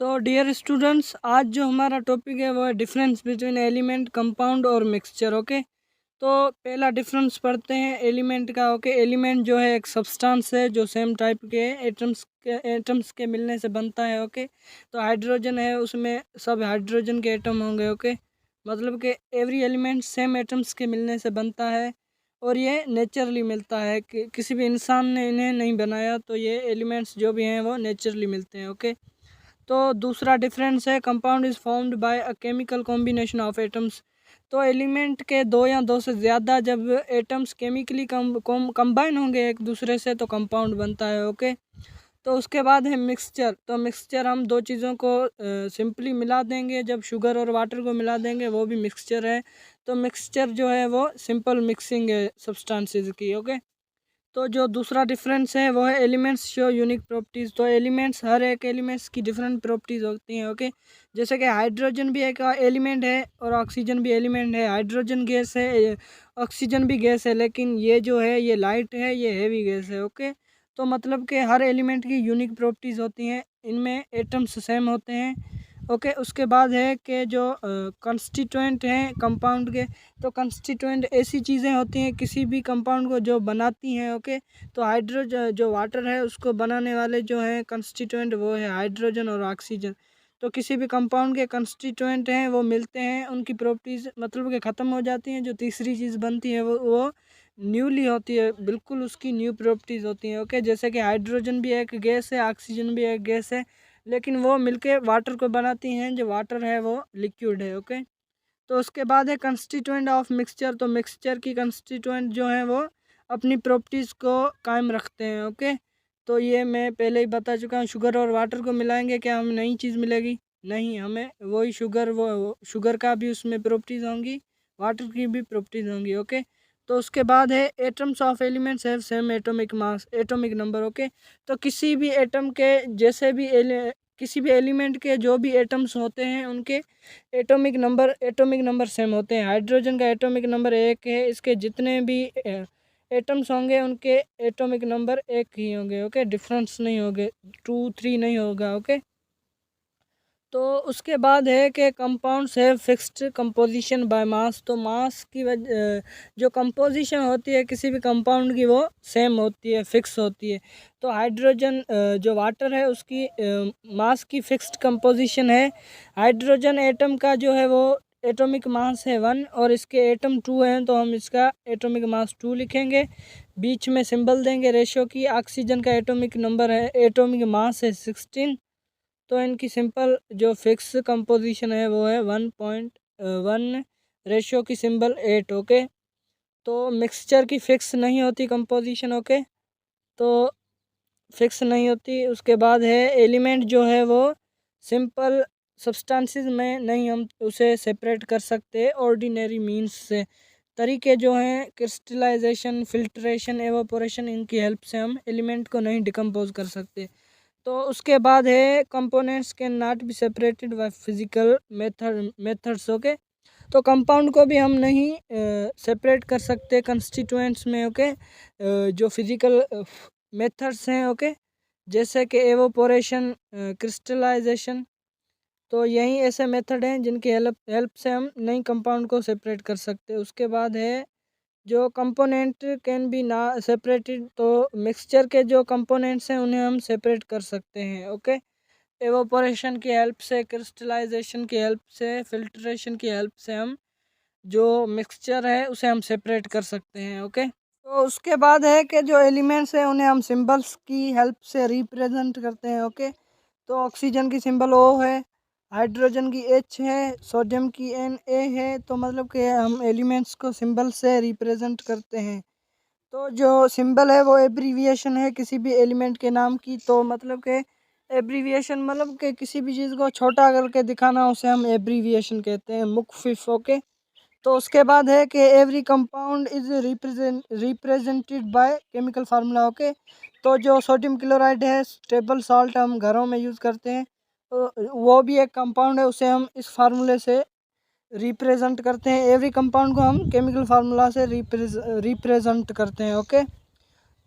तो dear students, आज जो हमारा टॉपिक है वो है डिफरेंस बिटवीन एलिमेंट, कंपाउंड और मिक्सचर। ओके, तो पहला डिफरेंस पढ़ते हैं एलिमेंट का। ओके, एलिमेंट जो है एक सब्सटेंस है जो सेम टाइप के एटम्स के मिलने से बनता है। ओके, तो हाइड्रोजन है, उसमें सब हाइड्रोजन के एटम होंगे। ओके, मतलब कि एवरी एलिमेंट सेम एटम्स के मिलने से बनता है और ये नेचुरली मिलता है कि किसी भी इंसान ने इन्हें नहीं बनाया। तो ये एलिमेंट्स जो भी हैं वो नेचुरली मिलते हैं। ओके, तो दूसरा डिफरेंस है compound is formed by a chemical combination of atoms. तो एलिमेंट के दो या दो से ज़्यादा जब एटम्स केमिकली कंबाइन होंगे एक दूसरे से तो कंपाउंड बनता है। ओके, तो उसके बाद है मिक्सचर। तो मिक्सचर हम दो चीज़ों को सिंपली मिला देंगे, जब शुगर और वाटर को मिला देंगे वो भी मिक्सचर है। तो मिक्सचर जो है वो सिंपल मिक्सिंग है सब्सटेंसेस की। ओके, तो जो दूसरा डिफरेंस है वो है एलिमेंट्स शो यूनिक प्रॉपर्टीज़। तो एलिमेंट्स, हर एक एलिमेंट्स की डिफरेंट प्रॉपर्टीज़ होती हैं। ओके, जैसे कि हाइड्रोजन भी एक एलिमेंट है और ऑक्सीजन भी एलिमेंट है। हाइड्रोजन गैस है, ऑक्सीजन भी गैस है, लेकिन ये जो है ये लाइट है, ये हैवी गैस है। ओके, तो मतलब कि हर एलिमेंट की यूनिक प्रॉपर्टीज़ होती हैं, इनमें एटम्स सेम होते हैं। ओके, उसके बाद है कि जो कंस्टिट्यूएंट हैं कंपाउंड के, तो कंस्टिट्यूएंट ऐसी चीज़ें होती हैं किसी भी कंपाउंड को जो बनाती हैं। ओके, तो हाइड्रोजन जो वाटर है उसको बनाने वाले जो हैं कंस्टिट्यूएंट वो है हाइड्रोजन और ऑक्सीजन। तो किसी भी कंपाउंड के कंस्टिट्यूएंट हैं वो मिलते हैं, उनकी प्रॉपर्टीज़ मतलब कि ख़त्म हो जाती हैं। जो तीसरी चीज़ बनती है वो न्यूली होती है, बिल्कुल उसकी न्यू प्रॉपर्टीज़ होती हैं। ओके, जैसे कि हाइड्रोजन भी एक गैस है, ऑक्सीजन भी एक गैस है, लेकिन वो मिलके वाटर को बनाती हैं। जो वाटर है वो लिक्विड है। ओके, तो उसके बाद है कंस्टिट्यूएंट ऑफ मिक्सचर। तो मिक्सचर की कंस्टिट्यूएंट जो है वो अपनी प्रॉपर्टीज़ को कायम रखते हैं। ओके, तो ये मैं पहले ही बता चुका हूँ। शुगर और वाटर को मिलाएंगे क्या हमें नई चीज़ मिलेगी? नहीं, हमें वही शुगर, वो शुगर का भी उसमें प्रॉपर्टीज़ होंगी, वाटर की भी प्रॉपर्टीज़ होंगी। ओके, तो उसके बाद है atoms of elements have same atomic mass, atomic number. Okay, तो किसी भी एटम के जैसे भी किसी भी एलिमेंट के जो भी एटम्स होते हैं उनके एटॉमिक नंबर सेम होते हैं। हाइड्रोजन का एटॉमिक नंबर 1 है, इसके जितने भी एटम्स होंगे उनके एटॉमिक नंबर 1 ही होंगे। ओके, डिफरेंस नहीं होंगे, 2 3 नहीं होगा। ओके, तो उसके बाद है कि कंपाउंड्स है फिक्स्ड कंपोजिशन बाय मास। तो मास की वजह जो कंपोजिशन होती है किसी भी कंपाउंड की वो सेम होती है, फिक्स होती है। तो हाइड्रोजन जो वाटर है उसकी मास की फिक्स्ड कंपोजिशन है। हाइड्रोजन एटम का जो है वो एटॉमिक मास है 1 और इसके एटम 2 हैं, तो हम इसका एटॉमिक मास 2 लिखेंगे, बीच में सिंबल देंगे रेशो की। ऑक्सीजन का एटॉमिक नंबर है, एटॉमिक मास है 16। तो इनकी सिंपल जो फिक्स कंपोजिशन है वो है 1.1, रेशियो की सिंबल 8। ओके, तो मिक्सचर की फिक्स नहीं होती कंपोजिशन। ओके, तो फिक्स नहीं होती। उसके बाद है एलिमेंट जो है वो सिंपल सब्सटेंसेस में नहीं हम उसे सेपरेट कर सकते ऑर्डिनरी मींस से। तरीके जो हैं क्रिस्टलाइजेशन, फिल्ट्रेशन, एवापोरेशन, इनकी हेल्प से हम एलिमेंट को नहीं डिकम्पोज कर सकते। तो उसके बाद है components can not be separated by physical methods. Okay, तो कंपाउंड को भी हम नहीं सेपरेट कर सकते कंस्टिट्यूएंट्स में। ओके, जो फिजिकल मेथड्स हैं। ओके, जैसे कि एवोपोरेशन, क्रिस्टलाइजेशन, तो यही ऐसे मेथड हैं जिनकी हेल्प से हम नई कंपाउंड को सेपरेट कर सकते। उसके बाद है जो कंपोनेंट कैन बी ना सेपरेटेड। तो मिक्सचर के जो कंपोनेंट्स हैं उन्हें हम सेपरेट कर सकते हैं। ओके, एवोपोरेशन की हेल्प से, क्रिस्टलाइजेशन की हेल्प से, फिल्ट्रेशन की हेल्प से हम जो मिक्सचर है उसे हम सेपरेट कर सकते हैं। ओके, तो उसके बाद है कि जो एलिमेंट्स हैं उन्हें हम सिंबल्स की हेल्प से रिप्रेजेंट करते हैं। ओके, तो ऑक्सीजन की सिंबल O है, हाइड्रोजन की H है, सोडियम की Na है। तो मतलब कि हम एलिमेंट्स को सिंबल से रिप्रेजेंट करते हैं। तो जो सिंबल है वो एब्रीविएशन है किसी भी एलिमेंट के नाम की। तो मतलब कि एब्रीविएशन मतलब कि किसी भी चीज़ को छोटा करके दिखाना, उसे हम एब्रीविएशन कहते हैं, मुख्फिफ। ओके, तो उसके बाद है कि every compound is represented by chemical formula. Okay, तो जो सोडियम क्लोराइड है, स्टेबल सॉल्ट, हम घरों में यूज़ करते हैं, तो वो भी एक कंपाउंड है, उसे हम इस फार्मूले से रिप्रेजेंट करते हैं। एवरी कंपाउंड को हम केमिकल फार्मूला से रिप्रेजेंट करते हैं। ओके,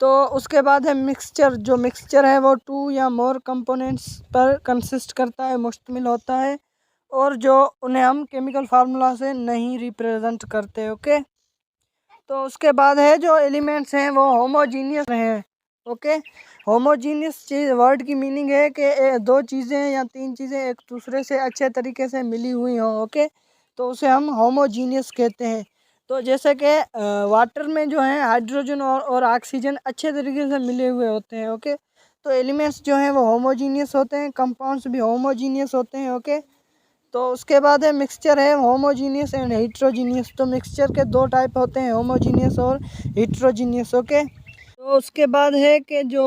तो उसके बाद है मिक्सचर। जो मिक्सचर है वो 2 या मोर कंपोनेंट्स पर कंसिस्ट करता है, मुश्तमिल होता है, और जो उन्हें हम केमिकल फार्मूला से नहीं रिप्रेजेंट करते। ओके, तो उसके बाद है जो एलिमेंट्स हैं वो होमोजीनियस हैं। ओके, होमोजीनियस चीज़ वर्ड की मीनिंग है कि दो चीज़ें या तीन चीज़ें एक दूसरे से अच्छे तरीके से मिली हुई हों। ओके, तो उसे हम होमोजीनियस कहते हैं। तो जैसे कि वाटर में जो है हाइड्रोजन और ऑक्सीजन अच्छे तरीके से मिले हुए होते हैं। ओके, तो एलिमेंट्स जो हैं वो होमोजीनियस होते हैं, कंपाउंड्स भी होमोजीनियस होते हैं। ओके, तो उसके बाद है मिक्सचर है होमोजीनियस एंड हिट्रोजीनियस। तो मिक्सचर के दो टाइप होते हैं, होमोजीनियस और हिट्रोजीनियस। ओके, तो उसके बाद है कि जो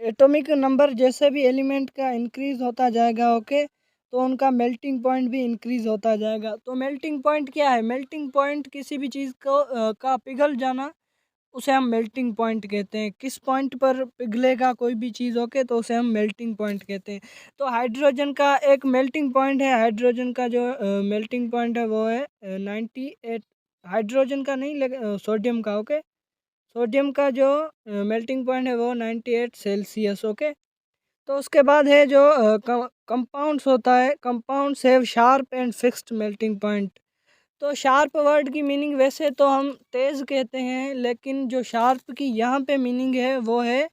एटॉमिक नंबर जैसे भी एलिमेंट का इंक्रीज़ होता जाएगा, ओके, तो उनका मेल्टिंग पॉइंट भी इंक्रीज़ होता जाएगा। तो मेल्टिंग पॉइंट क्या है? मेल्टिंग पॉइंट किसी भी चीज़ को का पिघल जाना, उसे हम मेल्टिंग पॉइंट कहते हैं। किस पॉइंट पर पिघलेगा कोई भी चीज़, ओके, तो उसे हम मेल्टिंग पॉइंट कहते हैं। तो हाइड्रोजन का एक मेल्टिंग पॉइंट है। हाइड्रोजन का जो मेल्टिंग पॉइंट है वो है 98। हाइड्रोजन का नहीं, लेकिन सोडियम का। ओके, सोडियम का जो मेल्टिंग पॉइंट है वो 98 सेल्सियस। ओके, तो उसके बाद है जो कंपाउंड्स होता है, compounds have sharp and fixed melting point. तो शार्प वर्ड की मीनिंग वैसे तो हम तेज़ कहते हैं, लेकिन जो शार्प की यहाँ पे मीनिंग है वो है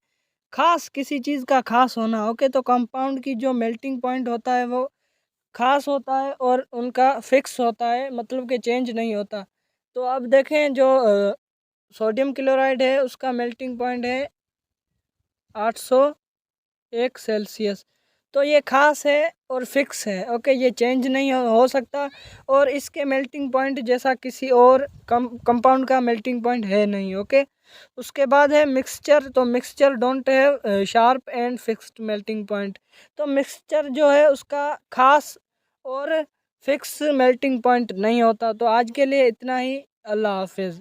ख़ास, किसी चीज़ का ख़ास होना। ओके, तो कंपाउंड की जो मेल्टिंग पॉइंट होता है वो ख़ास होता है और उनका फिक्स होता है, मतलब कि चेंज नहीं होता। तो अब देखें जो सोडियम क्लोराइड है उसका मेल्टिंग पॉइंट है 801 सेल्सियस। तो ये ख़ास है और फिक्स है। ओके, ये चेंज नहीं हो सकता, और इसके मेल्टिंग पॉइंट जैसा किसी और कंपाउंड का मेल्टिंग पॉइंट है नहीं। ओके, उसके बाद है मिक्सचर। तो mixture don't have sharp and fixed melting point. तो मिक्सचर जो है उसका ख़ास और फिक्स मेल्टिंग पॉइंट नहीं होता। तो आज के लिए इतना ही। अल्लाह हाफिज़।